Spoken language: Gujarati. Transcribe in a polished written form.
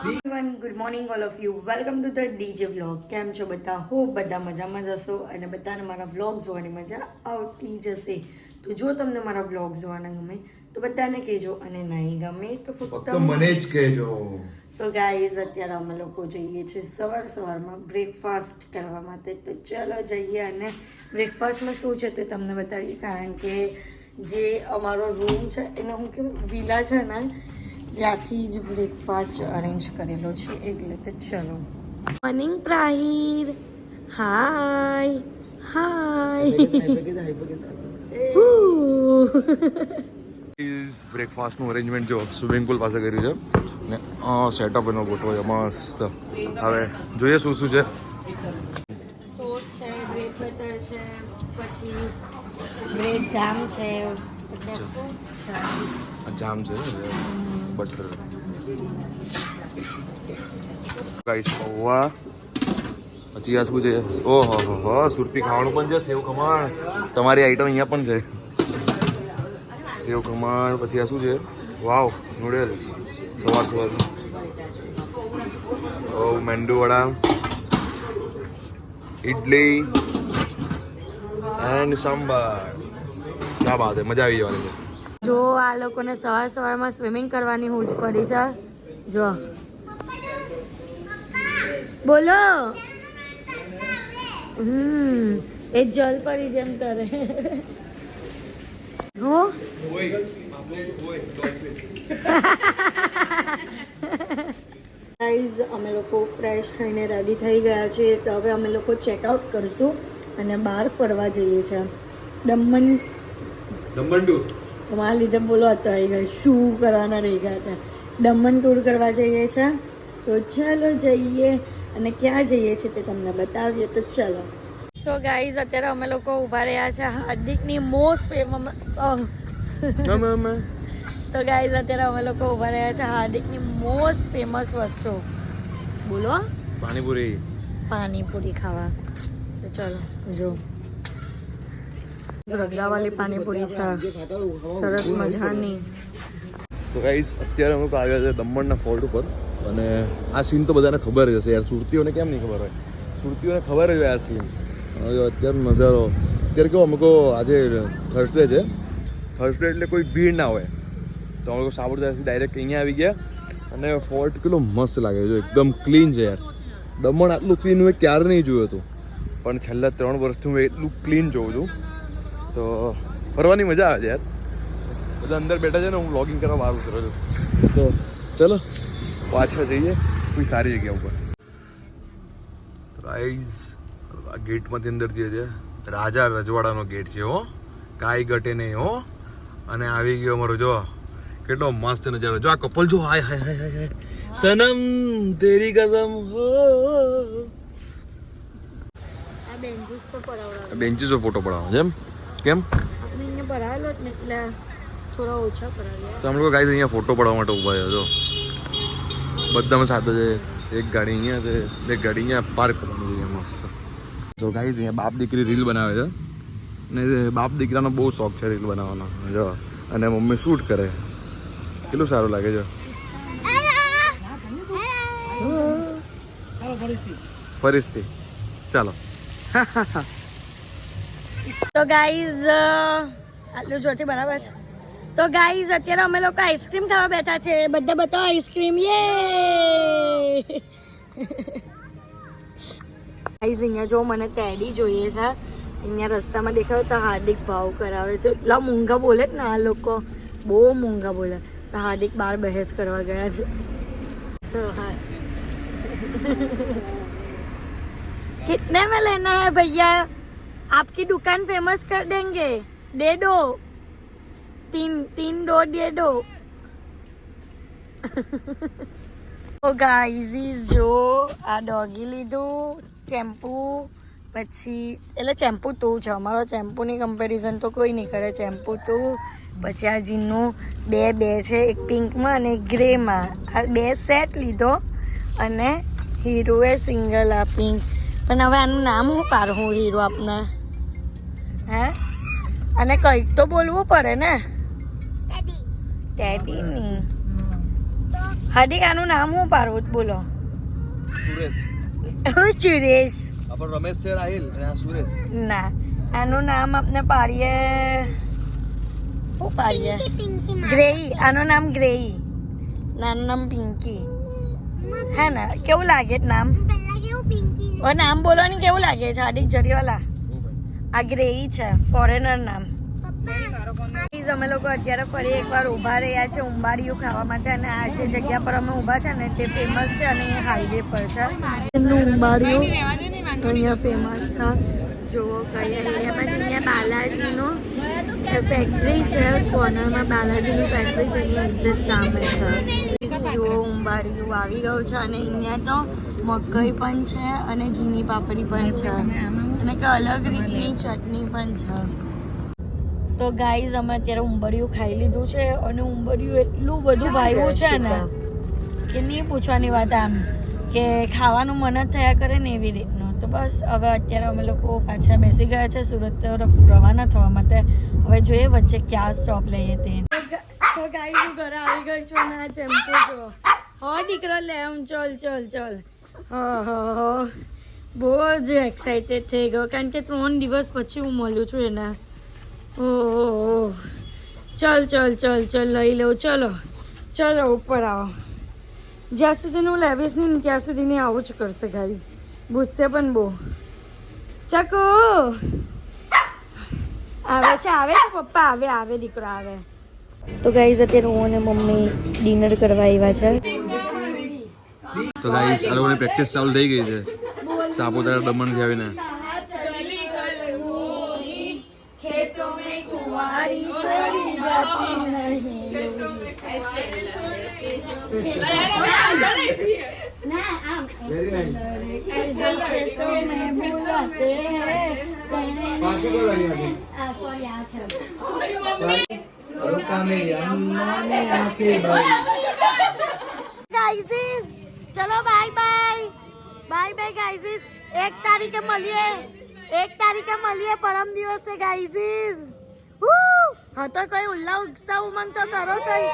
everyone, good morning all of you. Welcome to the DJ vlog. કેમ છો બધા? હોપ બધા મજામાં જ હશો અને બધાને મારા વ્લોગ જોવાની મજા આવતી જશે. તો જો તમને મારા વ્લોગ જોવાના ગમે તો બધાને કહેજો અને નહીં ગમે તો ફક્ત મને જ કહેજો. તો ગાઈઝ અત્યારે અમે લોકો જઈએ છીએ સવારમાં બ્રેકફાસ્ટ કરવા માટે. તો ચલો જઈએ અને બ્રેકફાસ્ટમાં શું છે તે તમને બતાવીએ, કારણ કે જે અમારો રૂમ છે એને હું કેમ વિલા છે ને ત્યાંથી જ બ્રેકફાસ્ટ અરેન્જ કરેલો છે એટલે. તો ચલો મોર્નિંગ પ્રાહીર, હાય બ્રેકફાસ્ટ નું અરેન્જમેન્ટ જો સ્વિમિંગ પુલ પાસે કર્યું છે ને સેટઅપ એનો ફોટો છે મસ્ત. હવે જોઈએ શું શું છે. ટોસ્ટ છે, બ્રેડ બટર છે, પછી બ્રેડ જામ છે, પછી ફ્રૂટ્સ છે, જામ છે બટર ગાઈસ પૌવા, પછી આ શું છે? ઓહો હો સુરતી ખાવાનું પણ છે, સેવ ખમણ. તમારી આઈટમ અહીંયા પણ છે, સેવ ખમણ. પછી આ શું છે? વાવ નૂડલ્સ સવાર ઓ મેંદુ વડા, ઇડલી એન્ડ સાંભાર. ક્યાં બાત હે, મજા આવી જવાની છે. જો આ લોકોને સવારમાં સ્વિમિંગ કરવાની હું જ પડી છે. જો બોલો એ જલ પરી જેમ કરે હો. ગાઈઝ અમે લોકો ફ્રેશ થઈને રેડી થઈ ગયા છીએ. તો હવે અમે લોકો ચેકઆઉટ કરીશું અને બહાર ફરવા જઈએ છીએ. દમણ ટૂર તમારા લીધે બોલો અત્યારે ગઈ શું કરવાના રહી ગયા હતા. દમણ ટૂર કરવા જઈએ છીએ. તો ચાલો જઈએ અને ક્યાં જઈએ છીએ તે તમને બતાવીએ. તો ચલો. સો ગાઈઝ અત્યારે અમે લોકો ઊભા રહ્યા છે હાર્દિકની મોસ્ટ ફેમસ. તો ગાઈઝ અત્યારે અમે લોકો ઊભા રહ્યા છે હાર્દિકની મોસ્ટ ફેમસ વસ્તુ. બોલો પાણીપુરી ખાવા. તો ચલો જો રગડાવાળી પાણીપુરી છે સરસ મજાની. તો ગાઈસ અત્યારે અમે આવ્યા છે દમણના ફોર્ટ ઉપર અને આ સીન તો બધાને ખબર જ હશે યાર. સુરતીઓને કેમ નહીં ખબર હોય? સુરતીઓને ખબર જ હોય આ સીન. અત્યારનો નજારો. અત્યારે કેવો અમે આજે થર્સડે છે. થર્સડે એટલે કોઈ ભીડ ના હોય. તો અમે લોકો સાબરકાંઠાથી ડાયરેક્ટ અહીંયા આવી ગયા અને ફોર્ટ કેટલો મસ્ત લાગે છે, એકદમ ક્લીન છે યાર. દમણ આટલું ક્લીન મેં ક્યારે નહીં જોયું હતું, પણ છેલ્લા 3 વર્ષથી હું એટલું ક્લીન જોઉં છું. તો ફરવાની મજા આવે છે યાર. બધા અંદર બેઠા છે ને, હું વ્લોગિંગ કરવા બહાર ઉતરો છું. તો ચલો પાછા જઈએ કોઈ સારી જગ્યા ઉપર. ગાઈઝ આ ગેટમાંથી અંદર જઈએ છે. રાજા રજવાડાનો ગેટ છે હો, કાંઈ ઘટે નહીં હો. અને આવી ગયો અમારો જો કેટલો મસ્ત નજારો. જો આ કપલ જો, હાય હાય હાય હાય સનમ તેરી કસમ હો. આ બેન્ચીસ પર પડાવડા, બેન્ચીસ પર ફોટો પડાવો જેમ કેમ આપણે અહીંયા ભરાયેલો જ ને એટલે થોડા ઓછા પડાવ્યા. તો અમે લોકો ગાઈઝ અહીંયા ફોટો પડાવવા માટે ઊભા છે. જો બધામાં સાથે છે. એક ગાડી અહીંયા છે, એક ગાડી અહીંયા પાર્ક કરવાની છે મસ્ત. તો ગાઈઝ અહીંયા બાપ દીકરી રીલ બનાવે છે ને બાપ દીકરાનો બહુ શોખ છે રીલ બનાવવાનો. જો અને મમ્મી શૂટ કરે, કેટલું સારું લાગે છે. ફરીથી ચાલો. તો ગાઈઝ આટલું જોતી બરાબર છે. તો ગાઈઝ અત્યારે અમે લોકો આઈસ્ક્રીમ ખાવા બેઠા છે. બધા બતાવો આઈસ્ક્રીમ. યે ગાઈઝ અહીંયા જો મને ટેડી જોઈએ છે. અહીંયા રસ્તામાં દેખાયો તો હાર્દિક ભાવ કરાવે છે. એટલા મોંઘા બોલે ને આ લોકો, બહુ મોંઘા બોલે. તો હાર્દિક બાર બહેસ કરવા ગયા છે. તો હા कितने में लेना है भैया? आपकी दुकान फेमस कर देंगे. दे दो तीन दो दे दो. તો ગાઈઝ જો આ ડોગી લીધું, ચેમ્પુ, પછી એટલે ચેમ્પુ તું છે. અમારો ચેમ્પુની કમ્પેરિઝન તો કોઈ નહીં કરે. ચેમ્પુ તું, પછી આ જીનનું બે છે, એક પિંકમાં અને એક ગ્રેમાં. આ 2 સેટ લીધો અને હીરોએ સિંગલ આ પિંક. પણ હવે આનું નામ હું પાડું હીરો આપને? હે અને કંઈક તો બોલવું પડે ને. ટેડી ની હાર્દિક આનું નામ શું પાડવું બોલો? સુરેશ. સુરેશ આપણો રમેશ છે રાહિલ અને આ સુરેશ. ના, આનું નામ આપણે પાડીએ, શું પાડીએ? ગ્રેઈ. આનું નામ ગ્રેઈ. નાનું નામ પિંકી. હે ને? કેવું લાગે નામ? હવે નામ બોલો ને, કેવું લાગે છે હાર્દિક જરીવાલા? આ ગ્રેઈ છે, ફોરેનર નામ. અમે લોકો અત્યારે ફરી એકવાર ઊભા રહ્યા છે ઉંબાડિયું ખાવા માટે, અને આ જે જગ્યા પર અમે ઊભા છે ને તે ફેમસ છે અને એ હાઈવે પર છે એમનું ઉંબાડિયું. અહીંયા ફેમસ છે. જુઓ કઈ અહીંયા બાલાજીનું ફેક્ટરી છે, કોર્નરમાં બાલાજીની ફેક્ટરી છે, એની એક્ઝેક્ટ સામે છે. જુઓ ઉંબાડિયું આવી ગયું છે, અને અહીંયા તો મકાઈ પણ છે અને ઝીણી પાપડી પણ છે, અને કે અલગ રીતની ચટણી પણ છે. તો ગાઈઝ અમે અત્યારે ઉંબાડિયું ખાઈ લીધું છે, અને ઉંબાડિયું એટલું બધું ભાવ્યું છે ને કે નહીં પૂછવાની વાત. આમ કે ખાવાનું મન જ થયા કરે ને એવી રીતનું. તો બસ હવે અત્યારે અમે લોકો પાછા બેસી ગયા છે સુરત તરફ રવાના થવા માટે. હવે જોઈએ વચ્ચે ક્યાં સ્ટોપ લઈએ તે. તો ગાઈઝ હું ઘરે આવી ગઈ છું, અને આ ચેમ્પુ જો. હો દીકરો લે આમ, ચલ ચલ ચલ. હા બહુ જ એક્સાઇટેડ થઈ ગયો, કારણ કે 3 દિવસ પછી હું મળ્યું છું એને. ઓહ ચલ ચલ ચલ ચલ લઈ લઉં. ચલો ચલો ઉપર આવો. જ્યાં સુધી હું લેવીશ નહીં ત્યાં સુધી નહીં આવું જ કરશે ગાઈઝ. ગુસ્સે પણ બહુ. ચકુ આવે છે પપ્પા, આવે દીકરો આવે. તો ગાઈઝ અત્યારે હું અને મમ્મી ડિનર કરવા આવ્યા છે. તો ગાઈસ આ લોકોની પ્રેક્ટિસ ચાલુ થઈ ગઈ છે સાપુતારા દમણથી આવીને. खेतों में कुंवारी छोड़ी जाती नहीं. खेतों में बुलाते हैं. गाइसिस चलो बाय बाय बाय बाय गाइसिस. 1 तारीखे મળીએ. 1 તારીખે મળીએ પરમ દિવસે ગાઈઝીસ. હા તો કઈ ઉલ્લાહ ઉત્સાહ ઉમંગ તો કરો કઈ.